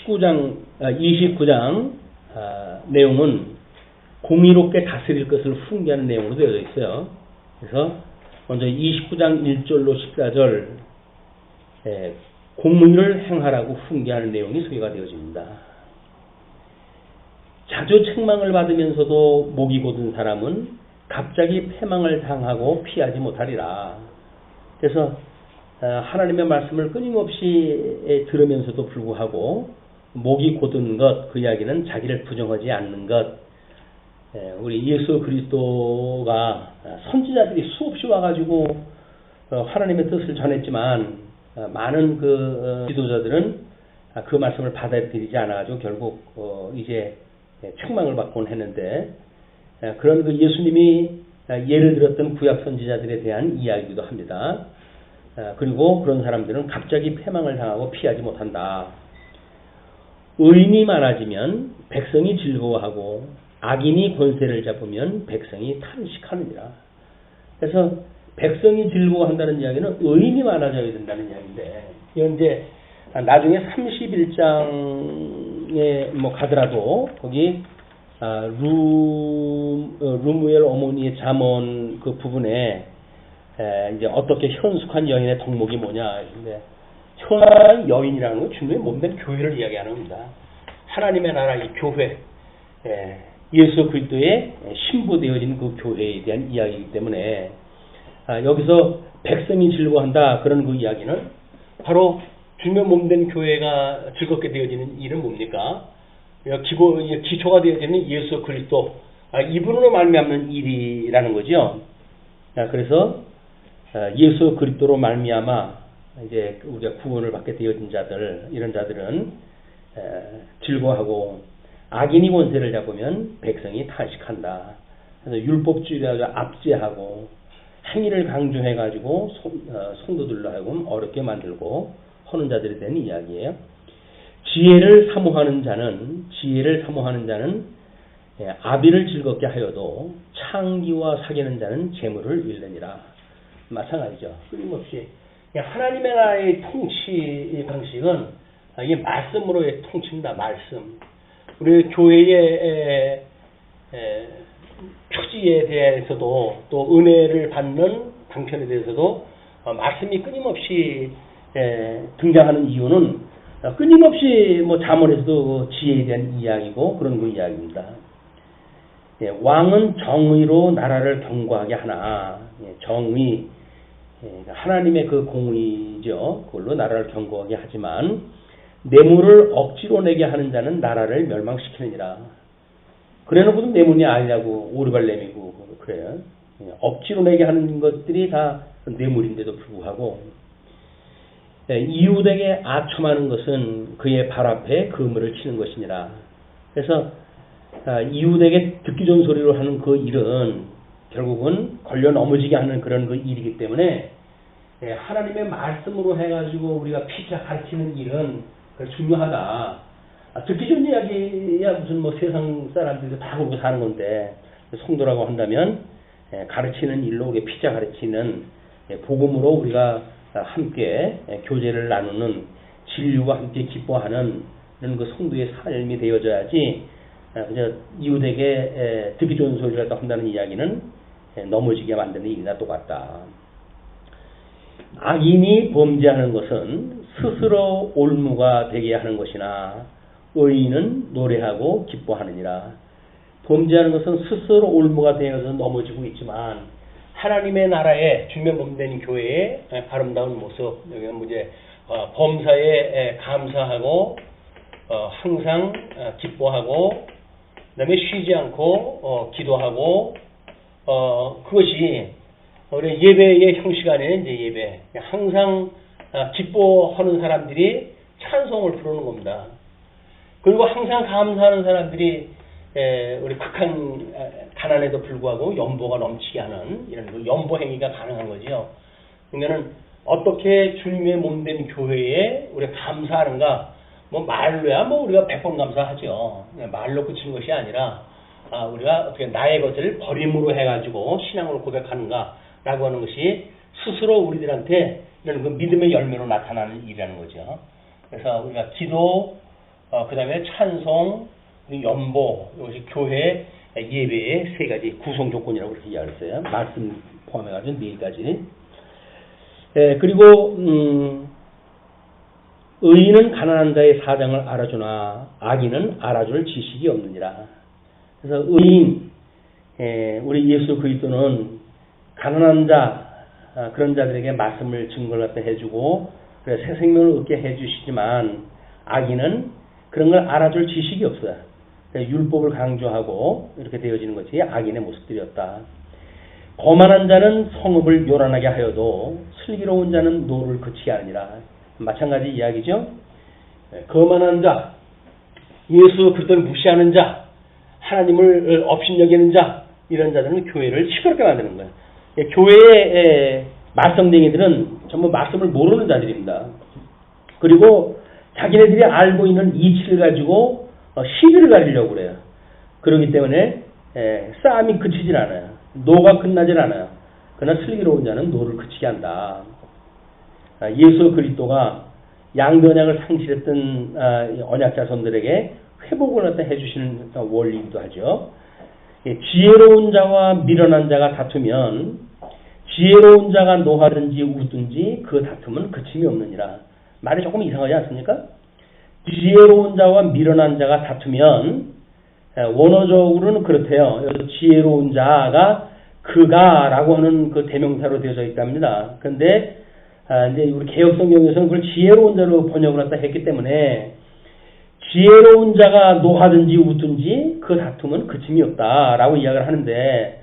29장 내용은 공의롭게 다스릴 것을 훈계하는 내용으로 되어 있어요. 그래서 먼저 29장 1절로 14절 공의를 행하라고 훈계하는 내용이 소개가 되어집니다. 자주 책망을 받으면서도 목이 곧은 사람은 갑자기 패망을 당하고 피하지 못하리라. 그래서 하나님의 말씀을 끊임없이 들으면서도 불구하고 목이 곧은 것, 그 이야기는 자기를 부정하지 않는 것. 우리 예수 그리스도가 선지자들이 수없이 와가지고 하나님의 뜻을 전했지만 많은 그 지도자들은 그 말씀을 받아들이지 않아가지고 결국 이제 책망을 받곤 했는데, 그런 그 예수님이 예를 들었던 구약 선지자들에 대한 이야기도 합니다. 그리고 그런 사람들은 갑자기 패망을 당하고 피하지 못한다. 의인이 많아지면 백성이 즐거워하고 악인이 권세를 잡으면 백성이 탄식하느니라. 그래서 백성이 즐거워한다는 이야기는 의인이 많아져야 된다는 이야기인데, 이건 이제 나중에 31장에 뭐 가더라도 거기 루무엘 어머니의 잠언 그 부분에 이제 어떻게 현숙한 여인의 덕목이 뭐냐. 근데 현숙한 여인이라는 건 주님의 몸된 교회를 이야기하는 겁니다. 하나님의 나라 이 교회, 예수 그리스도의 신부되어진 그 교회에 대한 이야기이기 때문에 여기서 백성이 즐거워한다 그런 그 이야기는 바로 주님의 몸된 교회가 즐겁게 되어지는 일은 뭡니까? 기초가 되어지는 예수 그리스도, 이분으로 말미암는 일이라는 거죠. 그래서 예수 그리스도로 말미암아 이제 우리가 구원을 받게 되어진 자들, 이런 자들은 즐거워하고 악인이 권세를 잡으면 백성이 탄식한다. 그래서 율법주의를 압제하고 행위를 강조해가지고 성도들로 하여금 어렵게 만들고 하는 자들에 대한 이야기예요. 지혜를 사모하는 자는 아비를 즐겁게 하여도 창기와 사귀는 자는 재물을 잃느니라. 마찬가지죠. 끊임없이 하나님의 나라의 통치 방식은 이게 말씀으로의 통치입니다. 말씀. 우리 교회의 표지에 대해서도 또 은혜를 받는 방편에 대해서도 말씀이 끊임없이 등장하는 이유는 끊임없이 뭐 잠언에서도 지혜에 대한 이야기고 그런 그 이야기입니다. 왕은 정의로 나라를 경고하게 하나, 정의, 하나님의 그 공의죠. 그걸로 나라를 경고하게 하지만 뇌물을 억지로 내게 하는 자는 나라를 멸망시키느니라. 그래놓고도 뇌물이 아니냐고 오르발 내미고 그래요. 억지로 내게 하는 것들이 다 뇌물인데도 불구하고 이웃에게 아첨하는 것은 그의 발 앞에 그물을 치는 것이니라. 그래서 이웃에게 듣기 좋은 소리로 하는 그 일은 결국은 걸려 넘어지게 하는 그런 그 일이기 때문에 하나님의 말씀으로 해가지고 우리가 피차 가르치는 일은 중요하다. 듣기 좋은 이야기야 무슨 뭐 세상 사람들도 다 그러고 사는 건데, 성도라고 한다면 가르치는 일로 우리 피차 가르치는 복음으로 우리가 함께 교제를 나누는, 진리와 함께 기뻐하는 이런 그 성도의 삶이 되어져야지 그냥 이웃에게 듣기 좋은 소리를 한다는 이야기는 넘어지게 만드는 일이나 똑같다. 악인이 범죄하는 것은 스스로 올무가 되게 하는 것이나 의인은 노래하고 기뻐하느니라. 범죄하는 것은 스스로 올무가 되어서 넘어지고 있지만 하나님의 나라에 주님의 몸된 교회의 아름다운 모습, 여기는 이제 범사에 감사하고 항상 기뻐하고 그다음에 쉬지 않고 기도하고 그것이 우리 예배의 형식 안에 이제 예배, 항상 기뻐하는 사람들이 찬송을 부르는 겁니다. 그리고 항상 감사하는 사람들이 우리 극한 가난에도 불구하고 연보가 넘치게 하는 이런 그 연보 행위가 가능한 거죠. 그러니까는 어떻게 주님의 몸된 교회에 우리가 감사하는가? 뭐 말로야 뭐 우리가 100번 감사하죠. 말로 그치는 것이 아니라 우리가 어떻게 나의 것을 버림으로 해가지고 신앙으로 고백하는가라고 하는 것이 스스로 우리들한테 이런 그 믿음의 열매로 나타나는 일이라는 거죠. 그래서 우리가 기도, 그 다음에 찬송, 연보, 이것이 교회 예배의 세 가지 구성 조건이라고 그렇게 이야기했어요. 말씀 포함해가지고 네 가지. 그리고 의인은 가난한 자의 사정을 알아주나 악인은 알아줄 지식이 없느니라. 그래서 의인, 우리 예수 그리스도는 가난한 자, 그런 자들에게 말씀을 증거를 갖다 해주고 그래 새 생명을 얻게 해주시지만 악인은 그런 걸 알아줄 지식이 없어요. 율법을 강조하고 이렇게 되어지는 것이 악인의 모습들이었다. 거만한 자는 성읍을 요란하게 하여도 슬기로운 자는 노를 그치게 하느니라. 마찬가지 이야기죠. 거만한 자, 예수 그리스도를 무시하는 자, 하나님을 업신여기는 자, 이런 자들은 교회를 시끄럽게 만드는 거예요. 교회의 말썽쟁이들은 전부 말씀을 모르는 자들입니다. 그리고 자기네들이 알고 있는 이치를 가지고 시비를 가리려고 그래요. 그렇기 때문에 싸움이 그치질 않아요. 노가 끝나질 않아요. 그러나 슬기로운 자는 노를 그치게 한다. 예수 그리스도가 양변약을 상실했던 언약자손들에게 회복을 갖다 해주시는 원리이기도 하죠. 지혜로운 자와 미련한 자가 다투면 지혜로운 자가 노하든지 웃든지 그 다툼은 그침이 없느니라. 말이 조금 이상하지 않습니까? 지혜로운 자와 미련한 자가 다투면 원어적으로는 그렇대요. 여기서 지혜로운 자가 그가라고 하는 그 대명사로 되어져 있답니다. 그런데 이제 우리 개혁성경에서는 그걸 지혜로운 자로 번역을 갖다 했기 때문에 지혜로운 자가 노하든지 웃든지 그 다툼은 그침이 없다라고 이야기를 하는데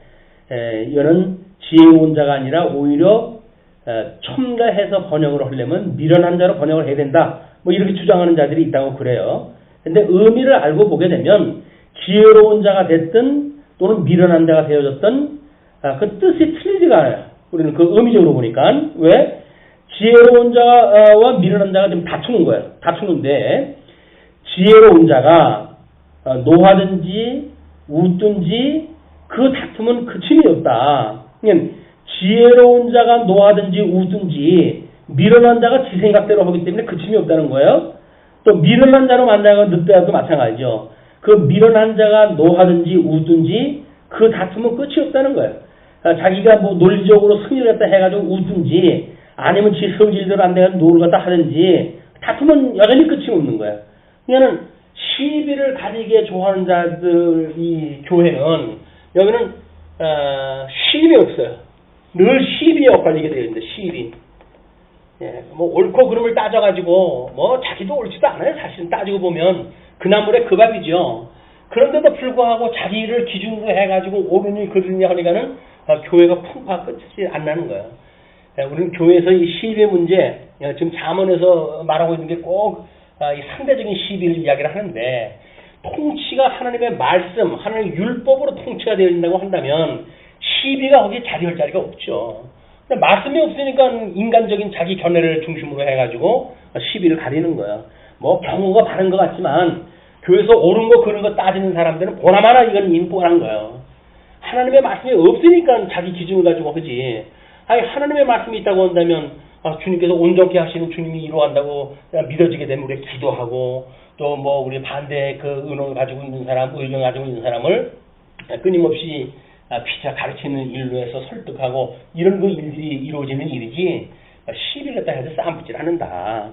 이거는 지혜로운 자가 아니라 오히려 첨가해서 번역을 하려면 미련한 자로 번역을 해야 된다. 뭐 이렇게 주장하는 자들이 있다고 그래요. 근데 의미를 알고 보게 되면 지혜로운 자가 됐든 또는 미련한 자가 되어졌든 그 뜻이 틀리지가 않아요. 우리는 그 의미적으로 보니까. 왜? 지혜로운 자와 미련한 자가 지금 다투는 거예요. 다투는데 지혜로운 자가 노하든지 웃든지 그 다툼은 그침이 없다. 그러니까 지혜로운 자가 노하든지 웃든지 미련한 자가 지 생각대로 하기 때문에 그침이 없다는 거예요. 또 미련한 자로 만나가 늑대와도 마찬가지죠. 그 미련한 자가 노하든지 웃든지 그 다툼은 끝이 없다는 거예요. 자기가 뭐 논리적으로 승리를 갖다 해가지고 웃든지 아니면 지 성질대로 안 돼서 노를 갖다 하든지 다툼은 여전히 끝이 없는 거예요. 그러니까는 시비를 가리게 좋아하는 자들 이 교회는 여기는 시비 없어요. 늘 시비에 엇갈리게 되어 있는데 시비. 뭐 옳고 그름을 따져가지고 뭐 자기도 옳지도 않아요. 사실은 따지고 보면 그 나물에 그 밥이죠. 그런데도 불구하고 자기를 기준으로 해가지고 옳으니 그르니 하니까는 교회가 풍파 끝이 안 나는 거예요. 우리는 교회에서 이 시비 문제 지금 잠언에서 말하고 있는 게 꼭 이 상대적인 시비를 이야기를 하는데 통치가 하나님의 말씀, 하나님의 율법으로 통치가 되어 있다고 한다면 시비가 거기에 자리할 자리가 없죠. 근데 말씀이 없으니까 인간적인 자기 견해를 중심으로 해가지고 시비를 가리는 거예요. 뭐 경우가 바른 것 같지만 교회에서 옳은 거 그런 거 따지는 사람들은 보나마나 이건 인포한 거예요. 하나님의 말씀이 없으니까 자기 기준을 가지고 하지. 아니 하나님의 말씀이 있다고 한다면 주님께서 온전케 하시는 주님이 이루어간다고 믿어지게 되면 우리 기도하고 또 뭐 우리 반대 그 의논을 가지고 있는 사람, 의견을 가지고 있는 사람을 끊임없이 피차 가르치는 일로 해서 설득하고 이런 그 일들이 이루어지는 일이지 시비를 갖다 해서 싸움 붙질 않는다.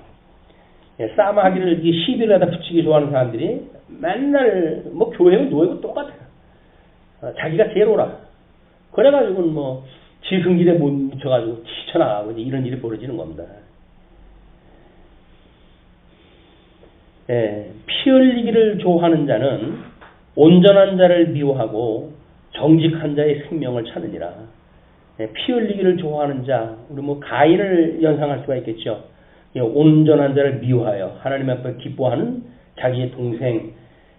싸움하기를 이 시비를 갖다 붙이기 좋아하는 사람들이 맨날 뭐 교회고 노예고 똑같아요. 자기가 제일 옳아. 그래가지고는 뭐 지승질에 못 미쳐가지고 튀쳐나가고 이런 일이 벌어지는 겁니다. 피 흘리기를 좋아하는 자는 온전한 자를 미워하고 정직한 자의 생명을 찾느니라. 피 흘리기를 좋아하는 자, 우리 뭐 가인을 연상할 수가 있겠죠. 온전한 자를 미워하여 하나님 앞에 기뻐하는 자기의 동생,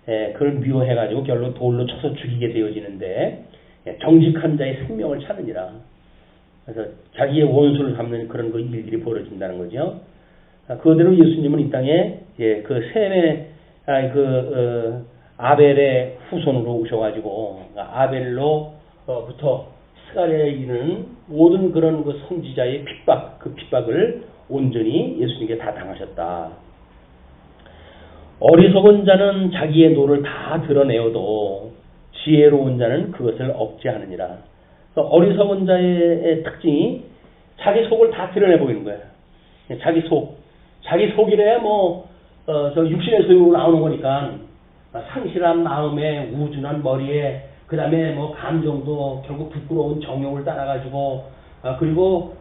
그걸 미워해가지고 결론 돌로 쳐서 죽이게 되어지는데 정직한 자의 생명을 찾느니라. 그래서 자기의 원수를 갚는 그런 그 일들이 벌어진다는 거죠. 그대로 예수님은 이 땅에 그 셈의 아벨의 후손으로 오셔가지고 아벨로부터 스가랴에 이르는 모든 그런 그 선지자의 핍박, 그 핍박을 온전히 예수님께 다 당하셨다. 어리석은 자는 자기의 노를 다 드러내어도 지혜로운 자는 그것을 억제하느니라. 어리석은 자의 특징이 자기 속을 다 드러내 보이는 거예요. 자기 속이래야 저 육신의 소유로 나오는 거니까 상실한 마음에 우준한 머리에 그 다음에 감정도 결국 부끄러운 정욕을 따라가지고 그리고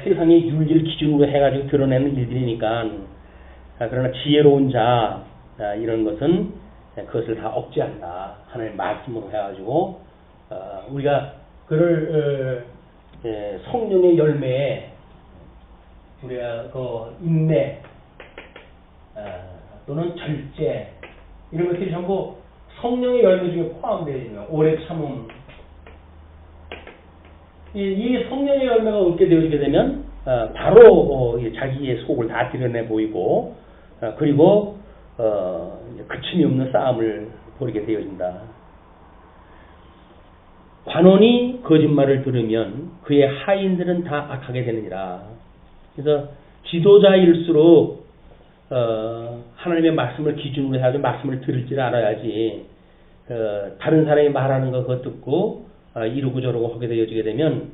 세상의 윤리를 기준으로 해가지고 드러내는 일들이니까 그러나 지혜로운 자 이런 것은 그것을 다 억제한다. 하나님의 말씀으로 해가지고 우리가 그를 성령의 열매에 우리가 그 인내 또는 절제 이런 것들이 전부 성령의 열매 중에 포함되어 있는 거예요. 오래 참음. 이 성령의 열매가 얻게 되어지게 되면 바로 자기의 속을 다 드러내 보이고 그리고 그침이 없는 싸움을 벌이게 되어진다. 관원이 거짓말을 들으면 그의 하인들은 다 악하게 되느니라. 그래서 지도자일수록 하나님의 말씀을 기준으로 해가지고 말씀을 들을 줄 알아야지 다른 사람이 말하는 거 그거 듣고 이러고 저러고 하게 되어지게 되면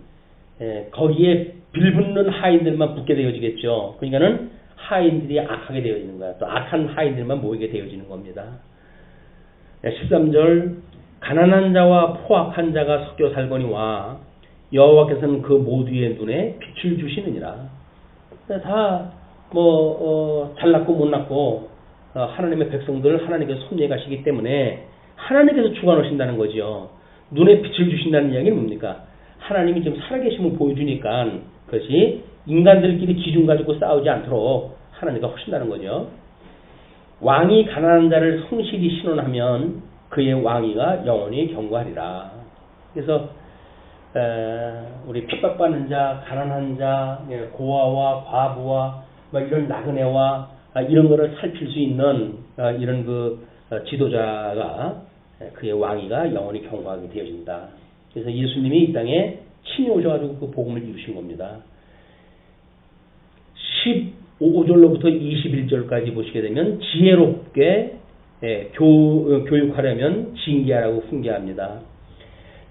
거기에 빌붙는 하인들만 붙게 되어지겠죠. 그러니까는 하인들이 악하게 되어지는 거야. 또 악한 하인들만 모이게 되어지는 겁니다. 13절 가난한 자와 포악한 자가 섞여 살거니와 여호와께서는 그 모두의 눈에 빛을 주시느니라. 다 잘났고 못났고 하나님의 백성들 하나님께서 섭리해 가시기 때문에 하나님께서 주관하신다는 거죠. 눈에 빛을 주신다는 이야기는 뭡니까? 하나님이 지금 살아계심을 보여주니까 그것이 인간들끼리 기준 가지고 싸우지 않도록 하나님과 하신다는 거죠. 왕이 가난한 자를 성실히 신원하면 그의 왕위가 영원히 경고하리라. 그래서 우리 핍박받는 자, 가난한 자, 고아와 과부와 이런 나그네와 이런 거를 살필 수 있는 이런 그 지도자가 그의 왕위가 영원히 경고하게 되어진다. 그래서 예수님이 이 땅에 친히 오셔가지고 그 복음을 이루신 겁니다. 15절로부터 21절까지 보시게 되면 지혜롭게 교육하려면 징계하라고 훈계합니다.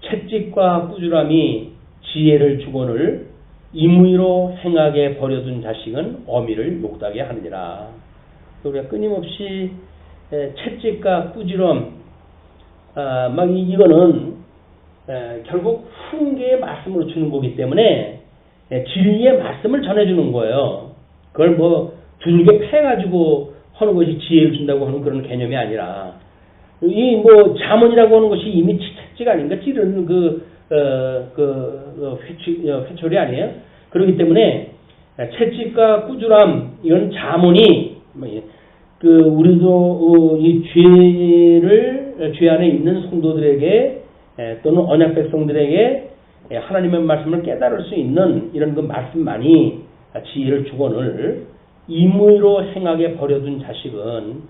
채찍과 꾸지람이 지혜를 주거늘 임의로 행하게 버려둔 자식은 어미를 욕하게 하느니라. 우리가 끊임없이 채찍과 꾸지람 이거는 결국 훈계의 말씀으로 주는 거기 때문에 진리의 말씀을 전해주는 거예요. 그걸 두들겨 패가지고 하는 것이 지혜를 준다고 하는 그런 개념이 아니라 자문이라고 하는 것이 이미 채찍 아닌가 찌르는 회초리 아니에요? 그렇기 때문에 채찍과 꾸지람 이건 자문이 우리도 이 죄 안에 있는 성도들에게 또는 언약 백성들에게 하나님의 말씀을 깨달을 수 있는 이런 그 말씀만이 지혜를 주거늘 임의로 행하게 버려둔 자식은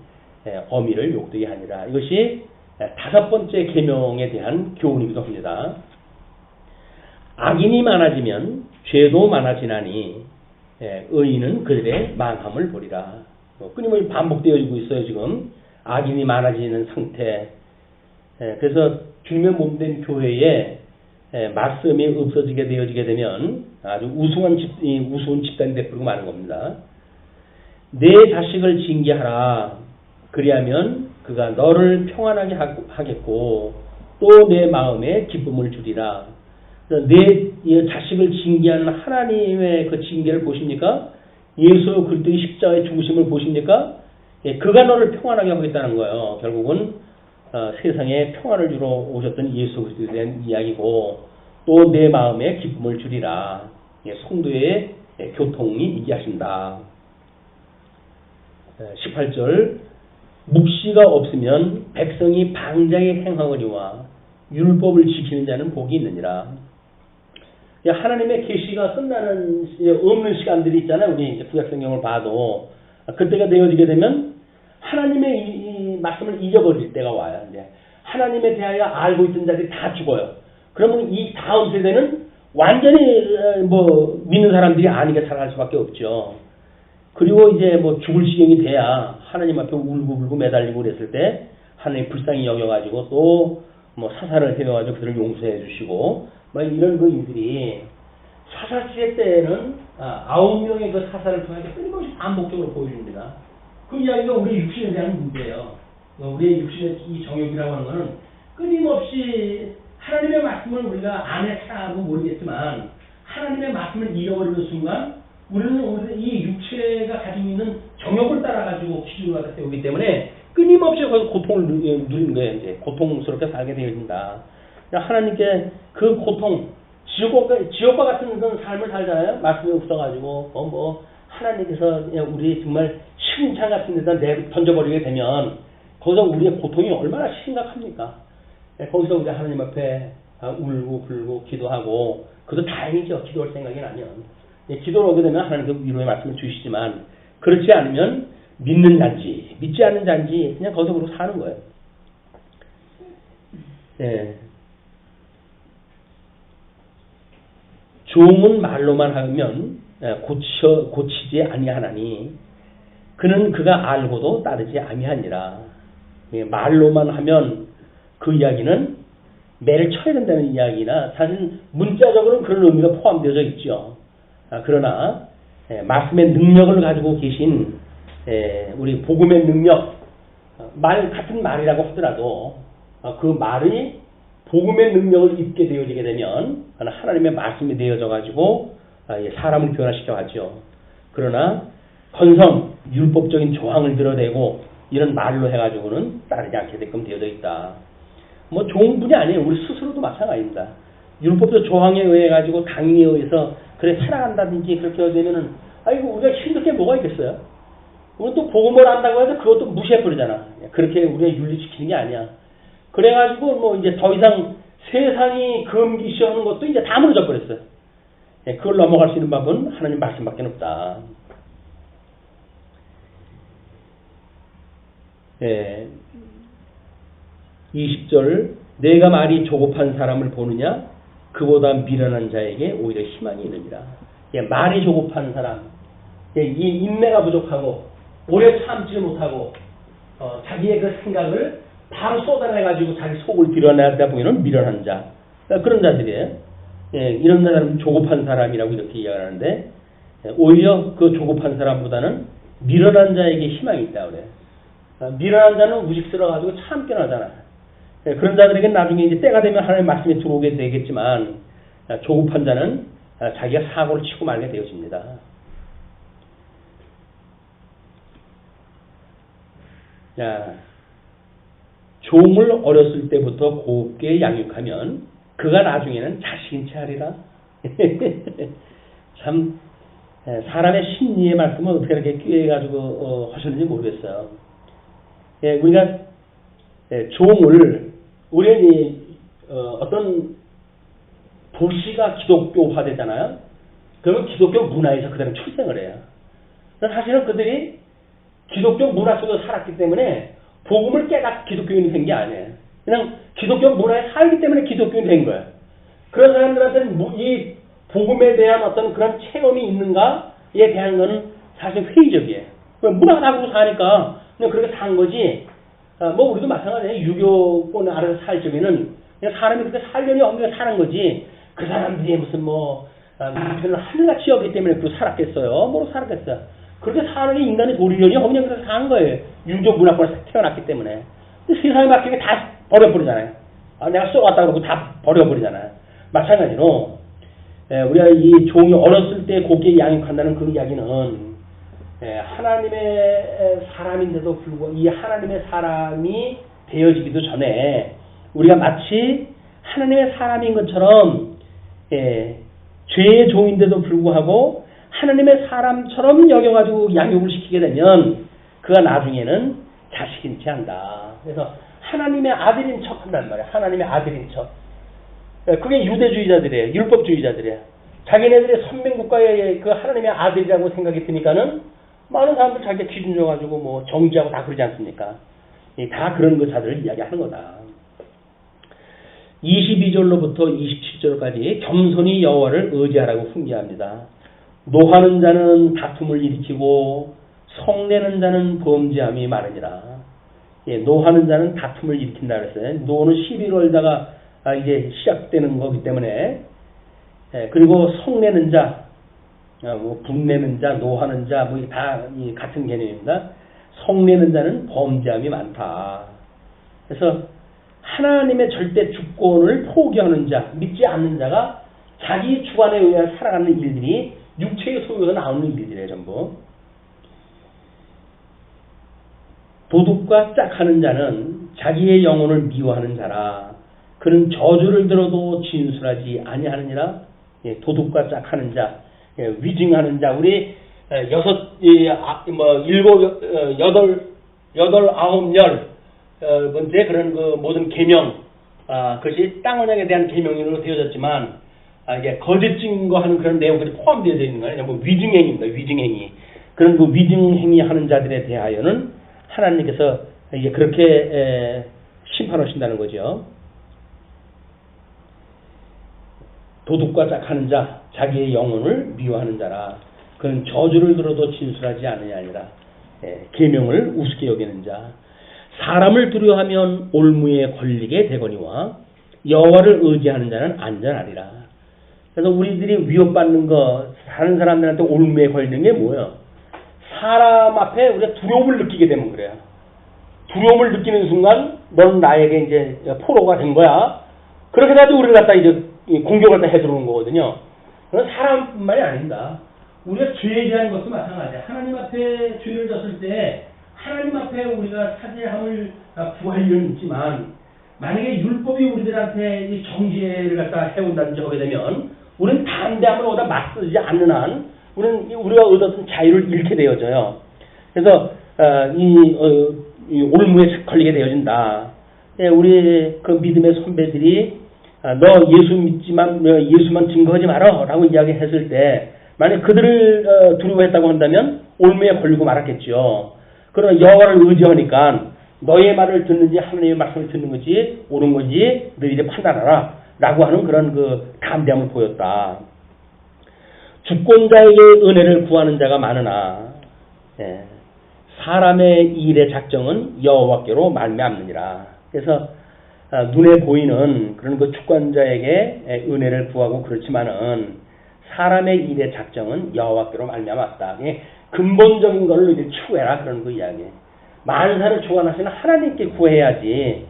어미를 욕되게 하니라. 이것이 5번째 계명에 대한 교훈이기도 합니다. 악인이 많아지면 죄도 많아지나니 의인은 그들의 망함을 보리라. 끊임없이 반복되어지고 있어요. 지금 악인이 많아지는 상태. 그래서 주님의 몸된 교회에 말씀이 없어지게 되어지게 되면 아주 우스운 집단이 되어버리고 마는 겁니다. 내 자식을 징계하라. 그리하면 그가 너를 평안하게 하겠고 또 내 마음에 기쁨을 주리라. 내 자식을 징계하는 하나님의 그 징계를 보십니까? 예수 그리스도의 십자가의 죽으심을 보십니까? 그가 너를 평안하게 하겠다는 거예요. 결국은 세상에 평안을 주러 오셨던 예수 그리스도에 대한 이야기고 또 내 마음에 기쁨을 주리라. 성도의 교통이 있게 하신다. 18절 묵시가 없으면 백성이 방자히 행하거니와 율법을 지키는 자는 복이 있느니라. 하나님의 계시가 끝나는 없는 시간들이 있잖아요. 우리 이제 구약성경을 봐도 그때가 되어지게 되면 하나님의 이 말씀을 잊어버릴 때가 와요. 이제 하나님에 대하여 알고 있던 자들이 다 죽어요. 그러면 이 다음 세대는 완전히 믿는 사람들이 아니게 살아갈 수밖에 없죠. 그리고 이제 뭐 죽을 지경이 돼야 하나님 앞에 울고불고 매달리고 그랬을 때 하나님 불쌍히 여겨가지고 또 뭐 사살을 해가지고 그들을 용서해 주시고 막 이런 그 일들이 사사시대 때에는 9명의 그 사사를 통해서 끊임없이 반복적으로 보여줍니다. 그 이야기가 우리 육신에 대한 문제예요. 우리의 육신의 이 정욕이라고 하는 것은 끊임없이 하나님의 말씀을 우리가 안에 살아가고 모르겠지만 하나님의 말씀을 잃어버리는 순간 우리는 이 육체가 가지고 있는 정욕을 따라가지고 기준을 갖다 세우기 때문에 끊임없이 거기서 고통을 누리는 거예요. 이제 고통스럽게 살게 되어진다. 하나님께 그 고통, 지옥과 같은 그런 삶을 살잖아요. 말씀이 없어가지고 하나님께서 우리 정말 시궁창 같은 데다 던져버리게 되면 거기서 우리의 고통이 얼마나 심각합니까? 거기서 우리 하나님 앞에 울고 불고 기도하고 그것도 다행이죠. 기도할 생각이 나면 기도를 오게 되면 하나님께서 위로의 말씀을 주시지만 그렇지 않으면 믿는 잔지 믿지 않는 잔지 그냥 거기서 그러고 사는 거예요. 예. 종은 말로만 하면 고치지 아니하나니 그는 그가 알고도 따르지 아니하니라. 말로만 하면 그 이야기는 매를 쳐야 된다는 이야기나 사실 문자적으로는 그런 의미가 포함되어 있죠. 그러나 말씀의 능력을 가지고 계신 우리 복음의 능력, 말 같은 말이라고 하더라도 그 말이 복음의 능력을 입게 되어지게 되면 하나님의 말씀이 되어져 가지고 사람을 변화시켜 가죠. 그러나 건성, 율법적인 조항을 드러내고 이런 말로 해가지고는 따르지 않게 되게끔 되어져 있다. 뭐 좋은 분이 아니에요. 우리 스스로도 마찬가지입니다. 율법적 조항에 의해 가지고 강의에 의해서 그래 살아간다든지 그렇게 되면은 아이고 우리가 힘들 게 뭐가 있겠어요? 우리 또 복음을 안다고 해서 그것도 무시해버리잖아. 그렇게 우리가 윤리시키는 게 아니야. 그래가지고 뭐 이제 더 이상 세상이 금기시하는 것도 이제 다 무너져 버렸어요. 그걸 넘어갈 수 있는 방법은 하나님 말씀밖에 없다. 20절 내가 말이 조급한 사람을 보느냐 그보다 미련한 자에게 오히려 희망이 있느니라. 말이 조급한 사람, 이 인내가 부족하고 오래 참지 못하고 자기의 그 생각을 바로 쏟아내가지고 자기 속을 드러내다 보면 미련한 자, 그런 자들이에요. 이런 사람은 조급한 사람이라고 이렇게 이야기하는데 오히려 그 조급한 사람보다는 미련한 자에게 희망이 있다고 그래요. 미련한 자는 우직스러워가지고 참견 하잖아. 그런 자들에게 나중에 이제 때가 되면 하나님의 말씀에 들어오게 되겠지만 조급한 자는 자기가 사고를 치고 말게 되어집니다. 자, 종을 어렸을 때부터 곱게 양육하면 그가 나중에는 자식인 채 하리라. 참 사람의 심리의 말씀을 어떻게 이렇게 꾀해가지고 하셨는지 모르겠어요. 우리가 종을 우리는 어떤 도시가 기독교화되잖아요. 그러면 기독교 문화에서 그들은 출생을 해요. 사실은 그들이 기독교 문화 속에서 살았기 때문에 복음을 깨닫고 기독교인이 된 게 아니에요. 그냥 기독교 문화에 살기 때문에 기독교인이 된 거예요. 그런 사람들한테는 이 복음에 대한 어떤 그런 체험이 있는가에 대한 거는 사실 회의적이에요. 문화가 다르고 사니까 그냥 그렇게 산 거지. 뭐 우리도 마찬가지예요. 유교권 아래서 살 적에는 그냥 사람이 그렇게 살려니 없는 게 사는 거지. 그 사람들이 무슨 남편을 하늘같이 여기 때문에 그렇게 살았겠어요. 뭐로 살았겠어요. 그렇게 사는 게 인간의 도리려니 그냥 그렇게 사는 거예요. 유교 문화권에서 태어났기 때문에. 근데 세상에 맡기게 다 버려버리잖아요. 내가 쏘았다 그러고 다 버려버리잖아요. 마찬가지로 우리가 이 종이 어렸을 때 곱게 양육한다는 그 이야기는 하나님의 사람인데도 불구하고 이 하나님의 사람이 되어지기도 전에 우리가 마치 하나님의 사람인 것처럼 죄의 종인데도 불구하고 하나님의 사람처럼 여겨가지고 양육을 시키게 되면 그가 나중에는 자식인 채 한다. 그래서 하나님의 아들인 척 한단 말이야. 하나님의 아들인 척. 그게 유대주의자들이에요. 율법주의자들이에요. 자기네들의 선민국가의 그 하나님의 아들이라고 생각이 드니까는 많은 사람들 자기가 기준 줘가지고 뭐 정지하고 다 그러지 않습니까? 다 그런 그 자들을 이야기하는 거다. 22절로부터 27절까지 겸손히 여호와를 의지하라고 훈계합니다. 노하는 자는 다툼을 일으키고 성내는 자는 범죄함이 많으니라. 예, 노하는 자는 다툼을 일으킨다 그랬어요. 노는 시비 걸다가 이제 시작되는 거기 때문에 예, 그리고 성내는 자, 뭐 분내는 자, 노하는 자, 뭐 다 같은 개념입니다. 성내는 자는 범죄함이 많다. 그래서 하나님의 절대 주권을 포기하는 자, 믿지 않는 자가 자기 주관에 의해 살아가는 일들이 육체의 소유에서 나오는 일들이에요, 전부. 도둑과 짝하는 자는 자기의 영혼을 미워하는 자라. 그는 저주를 들어도 진술하지 아니하느니라. 예, 도둑과 짝하는 자, 예, 위증하는 자. 우리 여덟, 아홉, 열 번째 그런 그 모든 계명, 그것이 땅 언약에 대한 계명으로 되어졌지만 이게 거짓 증거하는 그런 내용들이 포함되어 있는 거예요. 뭐 위증행위입니다. 위증행위. 그런 그 위증행위 하는 자들에 대하여는 하나님께서 이게 그렇게 심판하신다는 거죠. 도둑과 짝하는 자, 자기의 영혼을 미워하는 자라. 그는 저주를 들어도 진술하지 않으냐 아니라 계명을 우습게 여기는 자. 사람을 두려워하면 올무에 걸리게 되거니와 여호와를 의지하는 자는 안전하리라. 그래서 우리들이 위협받는 거, 다른 사람들한테 올무에 걸리는 게 뭐예요? 사람 앞에 우리가 두려움을 느끼게 되면 그래요. 두려움을 느끼는 순간 넌 나에게 이제 포로가 된 거야. 그렇게 해가지고 우리를 갖다 이제 공격을 다 해들어오는 거거든요. 그건 사람뿐만이 아닙니다. 우리가 죄에 대한 것도 마찬가지야. 하나님 앞에 죄를 졌을 때 하나님 앞에 우리가 사죄함을 구할 일은 있지만 만약에 율법이 우리들한테 이 정죄를 갖다 해온다든지 하게 되면 우리는 담대함을 얻어 맞서지 않는 한 우리가 얻었던 자유를 잃게 되어져요. 그래서 이 올무에 걸리게 되어진다. 우리 그 믿음의 선배들이 너 예수 믿지만 예수만 증거하지 마라 라고 이야기했을 때 만약 그들을 두려워했다고 한다면 올무에 걸리고 말았겠죠. 그러나 여호와를 의지하니까 너의 말을 듣는지 하나님의 말씀을 듣는 것이 옳은 건지 너희들이 판단하라 라고 하는 그런 그 담대함을 보였다. 주권자에게 은혜를 구하는 자가 많으나 사람의 일의 작정은 여호와께로 말미암느니라. 그래서 눈에 보이는 그런 그 주권자에게 은혜를 구하고 그렇지만은 사람의 일의 작정은 여호와께로 말미암았다. 근본적인 걸로 이제 추구해라 그런 그 이야기. 만사를 주관하시는 하나님께 구해야지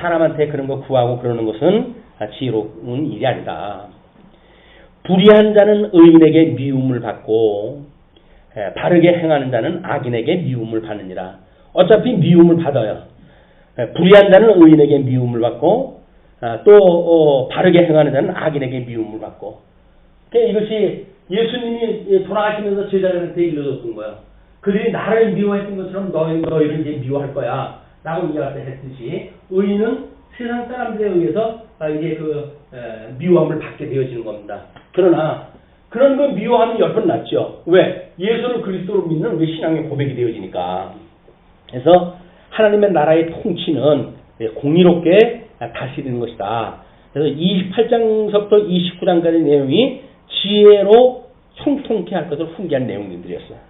사람한테 그런 거 구하고 그러는 것은 지혜로운 일이 아니다. 불의한 자는 의인에게 미움을 받고 바르게 행하는 자는 악인에게 미움을 받느니라. 어차피 미움을 받아요. 불의한 자는 의인에게 미움을 받고 또 바르게 행하는 자는 악인에게 미움을 받고. 이것이 예수님이 돌아가시면서 제자들한테 일러줬던 거예요. 그들이 나를 미워했던 것처럼 너희를 이제 미워할 거야 라고 이야기했듯이 의인은 세상 사람들에 의해서 이제 미워함을 받게 되어지는 겁니다. 그러나 그런 거 미워하면 10번 낫죠. 왜? 예수를 그리스도로 믿는 우리 신앙의 고백이 되어지니까. 그래서 하나님의 나라의 통치는 공의롭게 다스리는 것이다. 그래서 28장서부터 29장까지 내용이 지혜로 형통케 할 것을 훈계한 내용들이었어요.